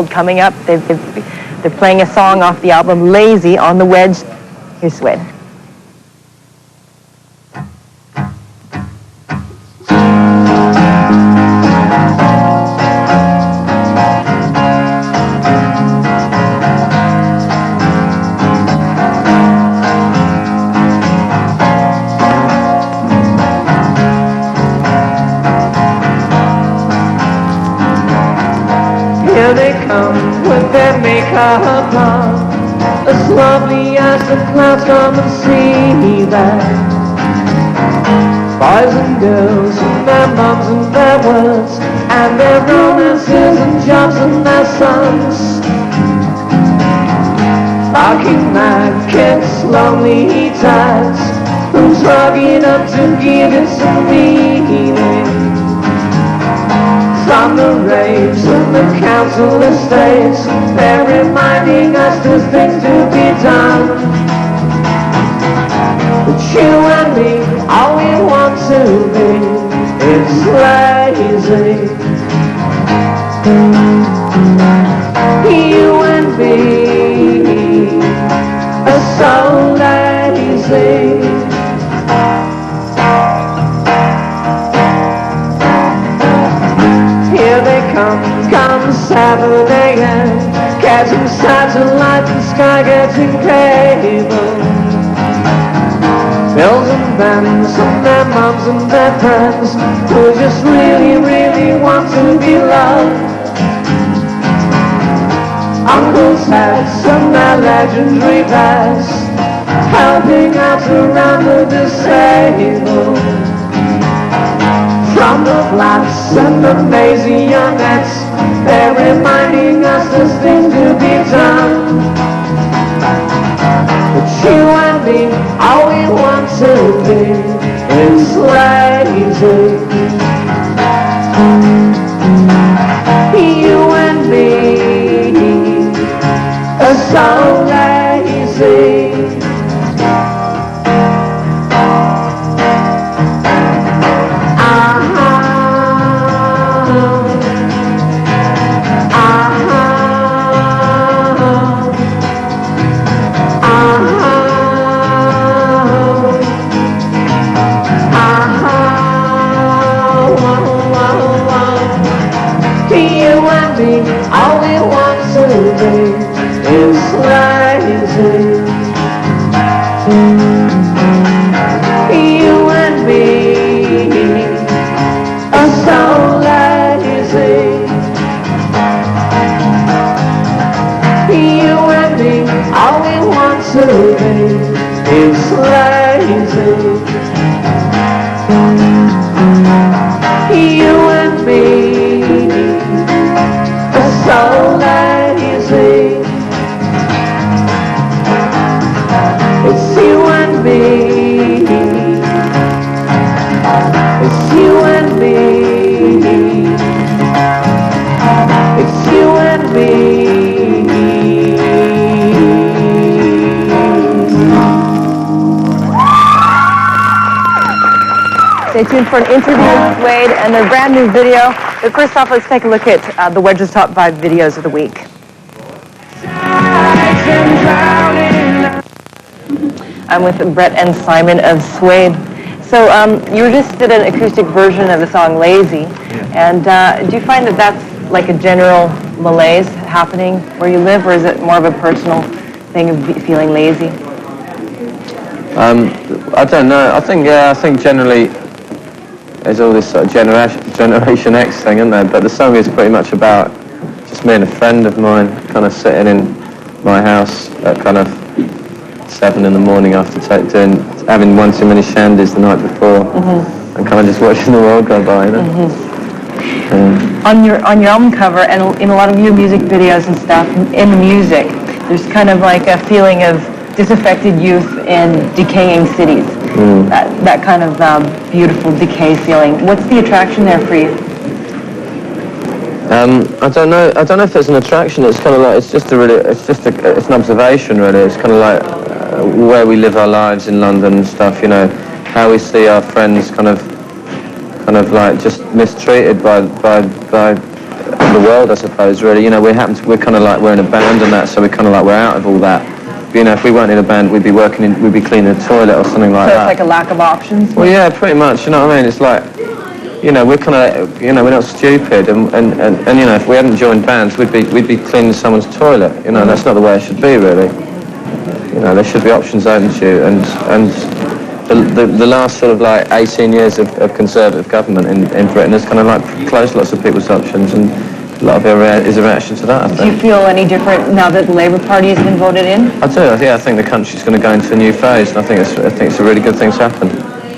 coming up. They're playing a song off the album Lazy on the Wedge. Here's Suede. Here they come with their makeup on, as lovely as the clouds. Come and see that. Boys and girls and their moms and their words, and their romances and jobs and their sons. Barking mad kids, lonely dads, who's rugging up to give it some meaning. From the raves and the council estates, they're reminding us there's things to be done. But you and me, all we want to be is lazy. You and me are so lazy. Come 7 a.m. catching satellite and sky getting cable. Bills and bands and their moms and their friends who just really, really want to be loved. Uncles' hats and their legendary bags, helping out around the disabled. From the blacks and the lazy youngettes, they're reminding us there's things to be done. But you and me, all we want to be is lazy. You and me are so lazy. All we want to be is lazy. You and me are so lazy. You and me, all we want to be is lazy. You and me so lazy. It's you and me. It's you and me. It's you and me. Stay tuned for an interview with Suede and their brand new video. But first off, let's take a look at the Wedge's top 5 videos of the week. I'm with Brett and Simon of Suede. So you just did an acoustic version of the song Lazy. And do you find that that's like a general malaise happening where you live, or is it more of a personal thing of feeling lazy? I don't know. I think generally there's all this sort of Generation X thing, isn't there? But the song is pretty much about just me and a friend of mine kind of sitting in my house at kind of 7 in the morning after having one too many shandies the night before, and kind of just watching the world go by, you know? On your album cover and in a lot of your music videos and stuff, in the music, there's kind of like a feeling of disaffected youth in decaying cities. That kind of beautiful decay feeling. What's the attraction there for you? I don't know if there's an attraction. It's kind of like it's an observation really. It's kind of like where we live our lives in London and stuff. You know, how we see our friends kind of like just mistreated by the world, I suppose. Really, you know, we're kind of like we're in a band and that, so we're kind of like we're out of all that. But, you know, if we weren't in a band, we'd be cleaning a toilet or something like that. So it's like a lack of options. Well, yeah, pretty much. You know what I mean? It's like, you know, we're kind of, you know, we're not stupid, and you know, if we hadn't joined bands, we'd be cleaning someone's toilet. You know, that's not the way it should be, really. You know, there should be options open to you, and the last sort of like 18 years of Conservative government in Britain has kind of like closed lots of people's options, and a lot of it is a reaction to that, I think. Do you feel any different now that the Labour Party has been voted in? I do. I think the country's going to go into a new phase, and I think it's a really good thing to happen.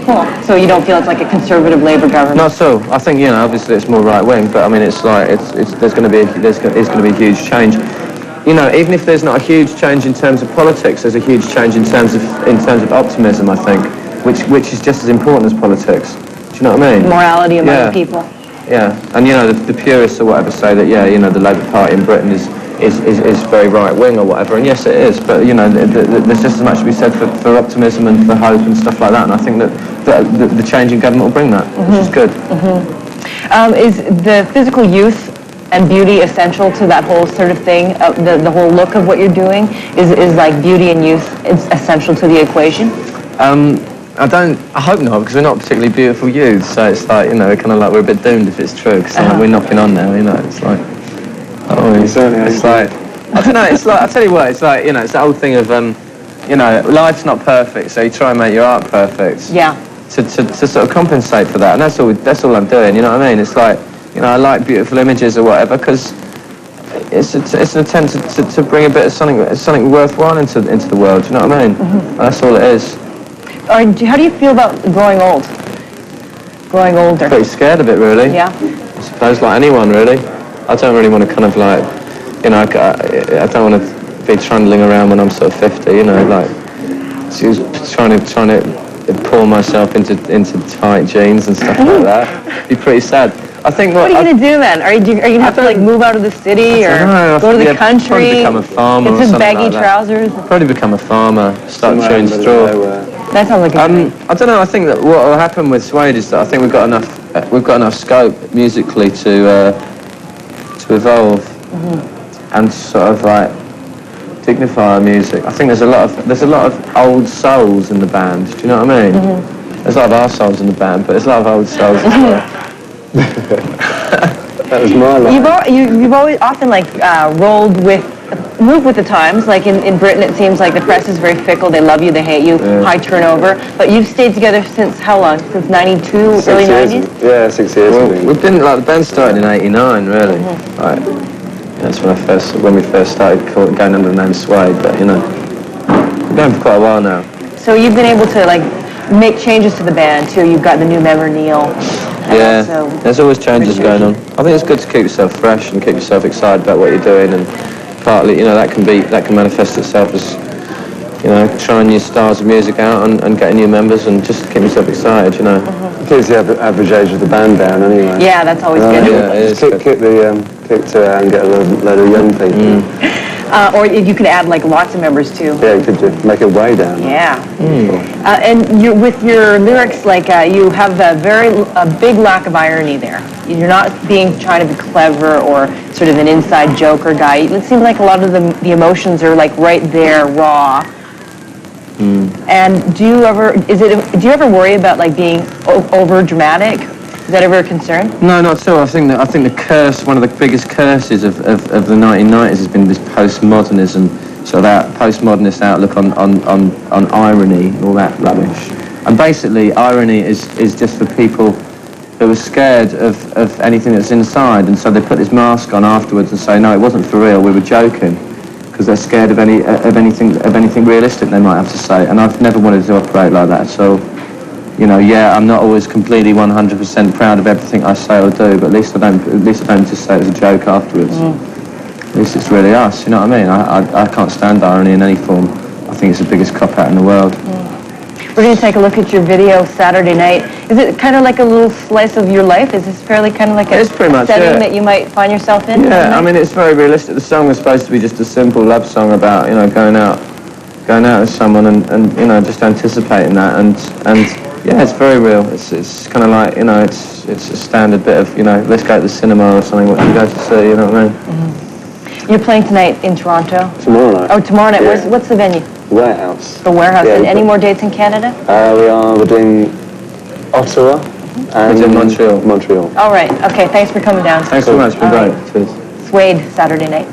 Cool. So you don't feel it's like a Conservative Labour government? Not so. I think, you know, obviously it's more right wing, but I mean, it's like there's going to be a huge change. You know, even if there's not a huge change in terms of politics, there's a huge change in terms of optimism, I think, which is just as important as politics. Do you know what I mean? Morality among the people. Yeah, and you know, the purists or whatever say that, yeah, you know, the Labour Party in Britain is very right wing or whatever, and yes, it is. But you know, there's just as much to be said for optimism and for hope and stuff like that. And I think that the change in government will bring that, which is good. Is the physical youth and beauty essential to that whole sort of thing? The whole look of what you're doing is like beauty and youth is essential to the equation? I hope not, because we're not particularly beautiful youths. So it's like, you know, we're a bit doomed if it's true, because we're knocking on now. You know, it's like. Oh, it's like, I don't know, it's like, I tell you what, it's like, you know, it's that old thing of, you know, life's not perfect, so you try and make your art perfect. Yeah. To sort of compensate for that, and that's all I'm doing, you know what I mean? It's like, you know, I like beautiful images or whatever, because it's an attempt to bring a bit of something worthwhile into the world, you know what I mean? That's all it is. How do you feel about growing old? Growing older? Pretty scared of it, really. Yeah. I suppose, like anyone, really. I don't really want to kind of like, you know, I don't want to be trundling around when I'm sort of 50, you know, like, trying to pour myself into tight jeans and stuff like that. It'd be pretty sad. I think what are you gonna do then? Are you gonna have to like move out of the city or go to the country? Probably become a farmer or something baggy like that. Trousers. Probably become a farmer. Start chewing straw. That sounds like a I don't know. I think that what will happen with Suede is that I think we've got enough scope musically to evolve and sort of like dignify our music. I think there's a lot of old souls in the band. Do you know what I mean? There's a lot of our souls in the band, but there's a lot of old souls as well. That was my line. You've always often like moved with the times. Like in Britain, it seems like the press is very fickle. They love you, they hate you, high turnover. But you've stayed together since how long? Since '92, early '90s? Yeah, 6 years. Well, we've been like the band started in '89, really. Right. That's when we first started going under the name Suede. But you know, we've been going for quite a while now. So you've been able to like make changes to the band too. You've got the new member Neil. Yeah, there's always changes going on. I think it's good to keep yourself fresh and keep yourself excited about what you're doing, and partly, you know, that can manifest itself as, you know, trying new styles of music out and getting new members and just keep yourself excited, you know. Keeps the average age of the band down anyway. Yeah, that's always good. Yeah, it is. Kick to and get a load of young people. Or you could add like lots of members too. Yeah, you could make it way down. Yeah. And with your lyrics, like you have a big lack of irony there. You're not trying to be clever or sort of an inside joker guy. It seems like a lot of the emotions are like right there, raw. And do you ever worry about like being over dramatic? Is that ever a concern? No, not at all. I think the curse, one of the biggest curses of the 1990s has been this postmodernism, sort of postmodernist outlook on irony and all that rubbish. And basically, irony is just for people who are scared of anything that's inside, and so they put this mask on afterwards and say, no, it wasn't for real, we were joking, because they're scared of anything realistic they might have to say. And I've never wanted to operate like that. So, you know, yeah, I'm not always completely 100% proud of everything I say or do, but at least I don't just say it as a joke afterwards. At least it's really us, you know what I mean? I can't stand irony in any form. I think it's the biggest cop-out in the world. We're going to take a look at your video Saturday night. Is it kind of like a little slice of your life? Is this fairly kind of like a setting that you might find yourself in? Yeah, I mean, it's very realistic. The song was supposed to be just a simple love song about, you know, going out with someone and you know, just anticipating that and Yeah, it's very real. It's kind of like, you know, it's a standard bit of, you know, let's go to the cinema or something, what you go to see, you know what I mean? Mm-hmm. You're playing tonight in Toronto? Tomorrow night. Oh, tomorrow night. Yeah. What's the venue? Warehouse. The Warehouse. Yeah, And any more dates in Canada? We're doing Ottawa and in Montreal. Montreal. All right. Okay, thanks for coming down. Thanks so much, been All great. right. Cheers. Suede, Saturday night.